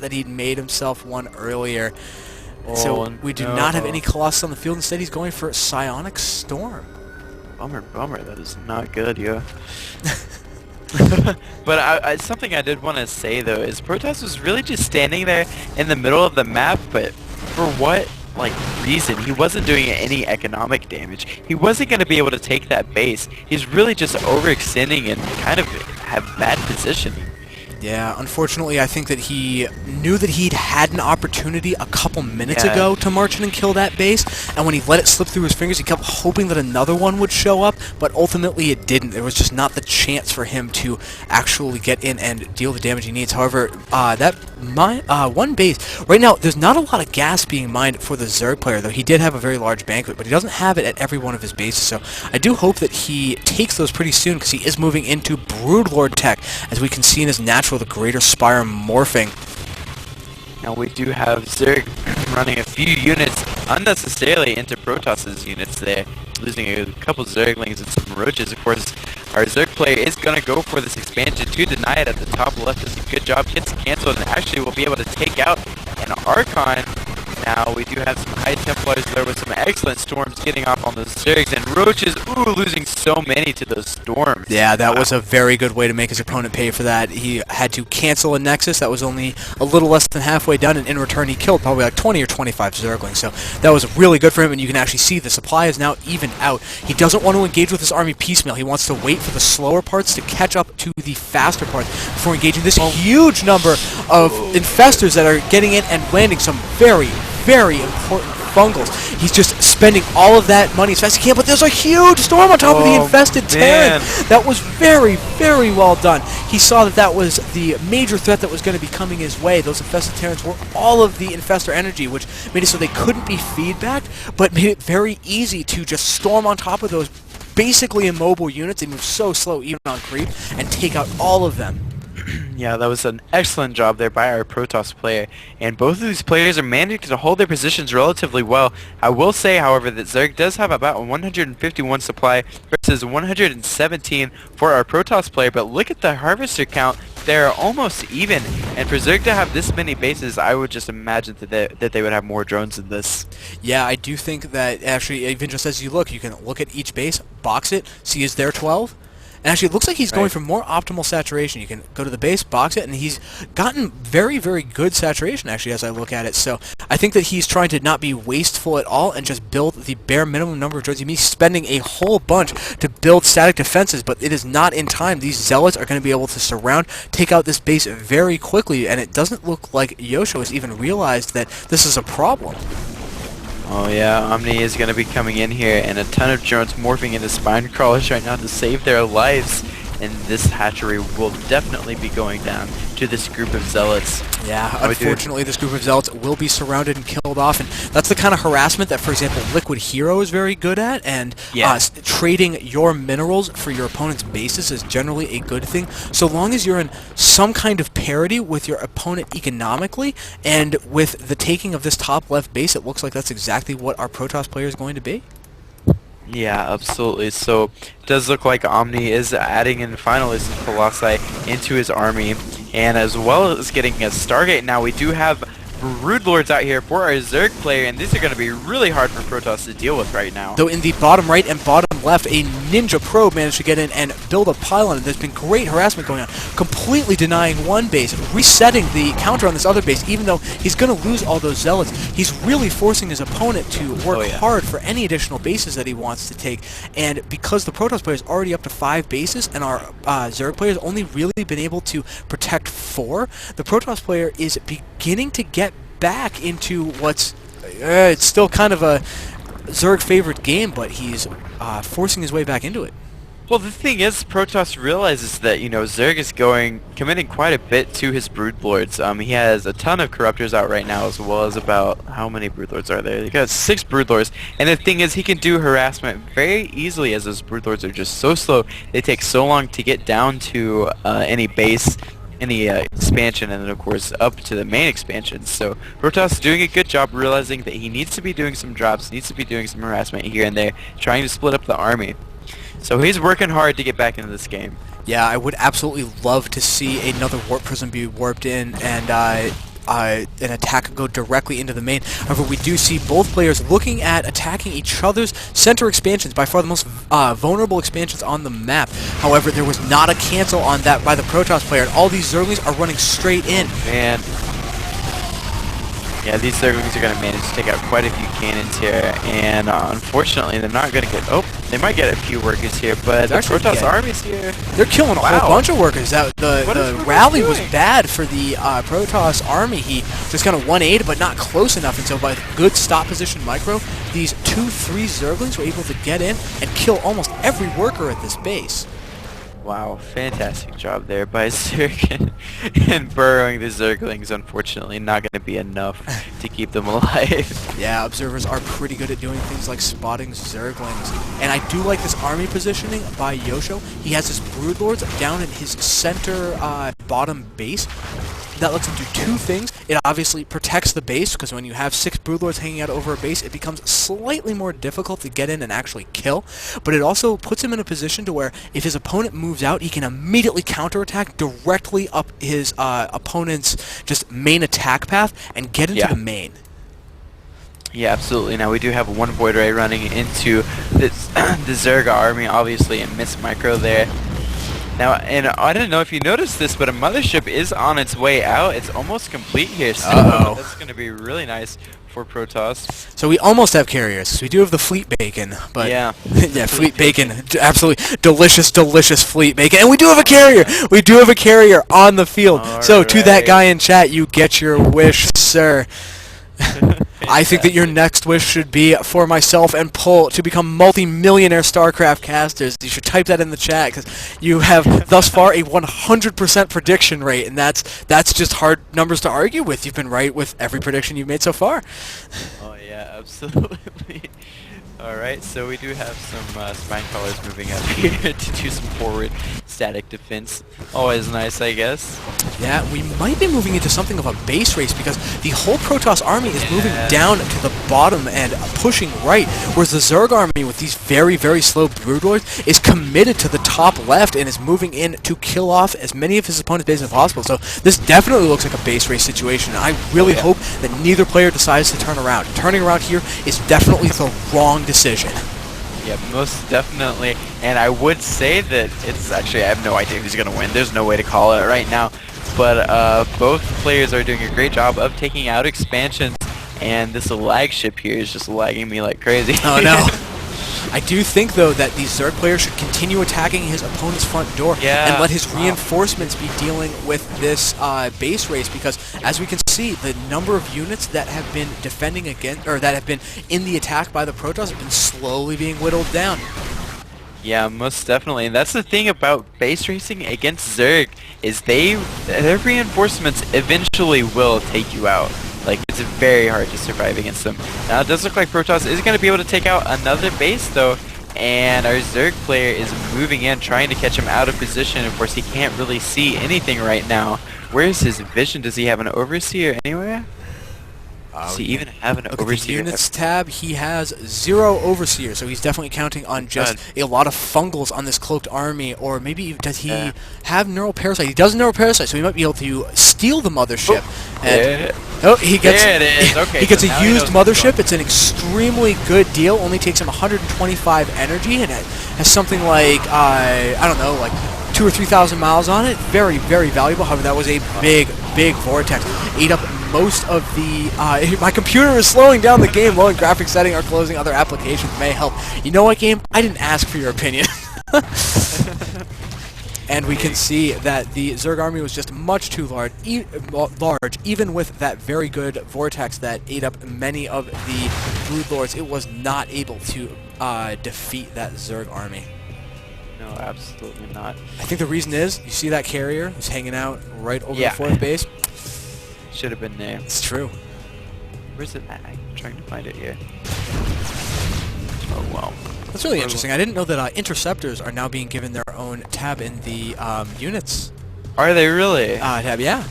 that he'd made himself one earlier. Oh, So we do no. not have any Colossus on the field. Instead, he's going for Psionic Storm. Bummer. That is not good, yeah. But something I did want to say though is Protoss was really just standing there in the middle of the map, but for what reason? He wasn't doing any economic damage. He wasn't going to be able to take that base. He's really just overextending and kind of have bad positioning. Yeah, unfortunately, I think that he knew that he'd had an opportunity a couple minutes Yeah. ago to march in and kill that base, and when he let it slip through his fingers, he kept hoping that another one would show up, but ultimately it didn't. There was just not the chance for him to actually get in and deal the damage he needs. However, one base, right now, there's not a lot of gas being mined for the Zerg player, though he did have a very large banquet, but he doesn't have it at every one of his bases, so I do hope that he takes those pretty soon, because he is moving into Broodlord tech, as we can see in his natural, the Greater Spire morphing. Now we do have Zerg running a few units unnecessarily into Protoss's units there, losing a couple Zerglings and some roaches. Of course, our Zerg player is going to go for this expansion to deny it at the top left. Does a good job, gets canceled, and actually will be able to take out an Archon. Now we do have some High Templars there with some excellent storms getting off on those Zergs, and roaches, ooh, losing so many to those storms. Yeah, that was a very good way to make his opponent pay for that. He had to cancel a Nexus that was only a little less than halfway done, and in return he killed probably like 20 or 25 Zerglings, so that was really good for him, and you can actually see the supply is now evened out. He doesn't want to engage with his army piecemeal. He wants to wait for the slower parts to catch up to the faster parts before engaging this huge number of infestors that are getting in and landing some very important fungals. He's just spending all of that money as fast as he can, but there's a huge storm on top of the infested Terran. That was very well done. He saw that that was the major threat that was going to be coming his way. Those infested Terrans were all of the infestor energy, which made it so they couldn't be feedbacked, but made it very easy to just storm on top of those basically immobile units. They move so slow even on creep and take out all of them. Yeah, that was an excellent job there by our Protoss player, and both of these players are managing to hold their positions relatively well. I will say, however, that Zerg does have about 151 supply versus 117 for our Protoss player, but look at the harvester count. They're almost even, and for Zerg to have this many bases, I would just imagine that they would have more drones than this. Yeah, I do think that actually, even just as you can look at each base, box it, see is there 12? And actually, it looks like he's going for more optimal saturation. You can go to the base, box it, and he's gotten very good saturation, actually, as I look at it. So I think that he's trying to not be wasteful at all and just build the bare minimum number of drones. He's spending a whole bunch to build static defenses, but it is not in time. These Zealots are going to be able to surround, take out this base very quickly, and it doesn't look like Yosho has even realized that this is a problem. Oh yeah, Omni is going to be coming in here, and a ton of drones morphing into spine crawlers right now to save their lives. And this hatchery will definitely be going down to this group of Zealots. Yeah, unfortunately this group of Zealots will be surrounded and killed off, and that's the kind of harassment that, for example, Liquid Hero is very good at, and trading your minerals for your opponent's bases is generally a good thing, so long as you're in some kind of parity with your opponent economically, and with the taking of this top left base, it looks like that's exactly what our Protoss player is going to be. Yeah, absolutely. So it does look like Omni is adding in finally some Colossi into his army, and as well as getting a Stargate. Now we do have Broodlords out here for our Zerg player, and these are going to be really hard for Protoss to deal with right now. Though in the bottom right and bottom left, a Ninja Probe managed to get in and build a pylon, and there's been great harassment going on, completely denying one base, resetting the counter on this other base, even though he's going to lose all those Zealots. He's really forcing his opponent to work hard for any additional bases that he wants to take, and because the Protoss player is already up to 5 bases, and our Zerg player has only really been able to protect 4, the Protoss player is beginning to get back into what's it's still kind of a Zerg favorite game, but he's forcing his way back into it. Well, the thing is, Protoss realizes that, you know, Zerg is committing quite a bit to his Broodlords. He has a ton of Corruptors out right now, as well as about, how many Broodlords are there? He got 6 Broodlords, and the thing is, he can do harassment very easily, as those Broodlords are just so slow. They take so long to get down to any base, any expansion, and then of course up to the main expansion. So Protoss is doing a good job realizing that he needs to be doing some drops, needs to be doing some harassment here and there, trying to split up the army. So he's working hard to get back into this game. Yeah, I would absolutely love to see another Warp Prism be warped in, and an attack go directly into the main. However, we do see both players looking at attacking each other's center expansions, by far the most vulnerable expansions on the map. However, there was not a cancel on that by the Protoss player, and all these Zerglings are running straight in. Man. Yeah, these Zerglings are going to manage to take out quite a few cannons here, and unfortunately they're not going to get... Oh, they might get a few workers here, but the Protoss army's here. They're killing a whole bunch of workers. The rally was bad for the Protoss army. He just kind of 1-8'd, but not close enough, and so by good stop position micro, these 2-3 Zerglings were able to get in and kill almost every worker at this base. Wow, fantastic job there by Zerg, and burrowing the Zerglings, unfortunately not going to be enough to keep them alive. Yeah, observers are pretty good at doing things like spotting Zerglings. And I do like this army positioning by Yosho. He has his Broodlords down in his center bottom base. That lets him do two things. It obviously protects the base, because when you have 6 Broodlords hanging out over a base, it becomes slightly more difficult to get in and actually kill. But it also puts him in a position to where if his opponent moves out, he can immediately counterattack directly up his opponent's just main attack path and get into the main. Yeah, absolutely. Now we do have one Void Ray running into this, the Zerg army, obviously, and miss micro there. Now, and I don't know if you noticed this, but a mothership is on its way out. It's almost complete here, so that's going to be really nice for Protoss. So we almost have carriers. We do have the fleet bacon, but yeah, yeah, fleet bacon, absolutely delicious, delicious fleet bacon. And we do have a carrier. We do have a carrier on the field. So to that guy in chat, you get your wish, sir. I think that your next wish should be for myself and Pull to become multi-millionaire StarCraft casters. You should type that in the chat, because you have thus far a 100% prediction rate, and that's just hard numbers to argue with. You've been right with every prediction you've made so far. Oh yeah, absolutely. Alright, so we do have some spine crawlers moving up here to do some forward static defense. Always nice, I guess. Yeah, we might be moving into something of a base race, because the whole Protoss army is moving down to the bottom and pushing right, whereas the Zerg army with these very, very slow Broodlords is committed to the top left and is moving in to kill off as many of his opponent's bases as possible. So this definitely looks like a base race situation. I really hope that neither player decides to turn around. Turning around here is definitely the wrong decision. Yeah, most definitely. And I would say that it's actually, I have no idea who's going to win. There's no way to call it right now. But both players are doing a great job of taking out expansions. And this lag ship here is just lagging me like crazy. Oh no. I do think, though, that the Zerg player should continue attacking his opponent's front door and let his reinforcements be dealing with this base race, because, as we can see, the number of units that have been defending against, or that have been in the attack by the Protoss, have been slowly being whittled down. Yeah, most definitely. And that's the thing about base racing against Zerg, is their reinforcements eventually will take you out. Like, it's very hard to survive against them. Now, it does look like Protoss is going to be able to take out another base, though, and our Zerg player is moving in, trying to catch him out of position. Of course, he can't really see anything right now. Where's his vision? Does he have an overseer anywhere? Does he even have an overseer? At the units tab, he has 0 overseers, so he's definitely counting on just a lot of fungals on this cloaked army, or maybe does he have neural parasite? He does neural parasite, so he might be able to steal the mothership. He gets there it is. Okay, he gets a used mothership. It's an extremely good deal. Only takes him 125 energy, and it has something like I don't know, like 2,000 or 3,000 miles on it. Very, very valuable. However, that was a big, big vortex. Ate up most of the... my computer is slowing down the game. Low in graphics setting or closing other applications may help. You know what, game? I didn't ask for your opinion. And we can see that the Zerg army was just much too large, even with that very good vortex that ate up many of the Broodlords. It was not able to defeat that Zerg army. No, absolutely not. I think the reason is, you see that carrier who's hanging out right over the 4th base? Should have been there. It's true. Where's it at? I'm trying to find it here. Oh, well. That's really interesting. I didn't know that interceptors are now being given their own tab in the units. Are they really? Tab, yeah.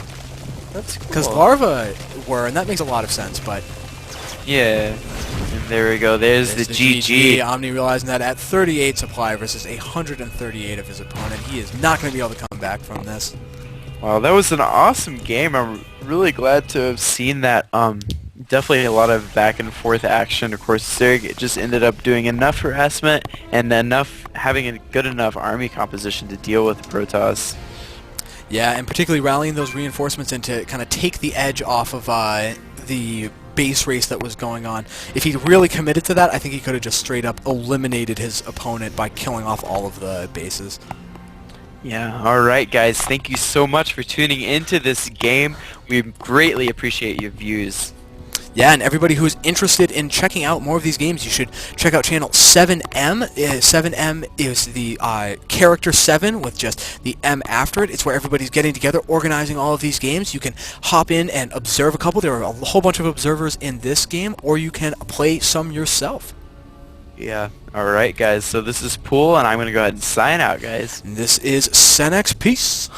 That's cool. Because larvae were, and that makes a lot of sense, but... Yeah. And there we go. There's the GG. Omni realizing that at 38 supply versus 138 of his opponent, he is not going to be able to come back from this. Wow, that was an awesome game. I'm really glad to have seen that. Definitely a lot of back and forth action. Of course, Zerg just ended up doing enough harassment and having a good enough army composition to deal with Protoss. Yeah, and particularly rallying those reinforcements and to kind of take the edge off of the base race that was going on. If he really committed to that, I think he could have just straight up eliminated his opponent by killing off all of the bases. Yeah, alright guys, thank you so much for tuning into this game. We greatly appreciate your views. Yeah, and everybody who's interested in checking out more of these games, you should check out channel 7M. 7M is the character 7 with just the M after it. It's where everybody's getting together, organizing all of these games. You can hop in and observe a couple. There are a whole bunch of observers in this game, or you can play some yourself. Yeah, alright guys, so this is Pool, and I'm going to go ahead and sign out, guys. And this is Senex. Peace.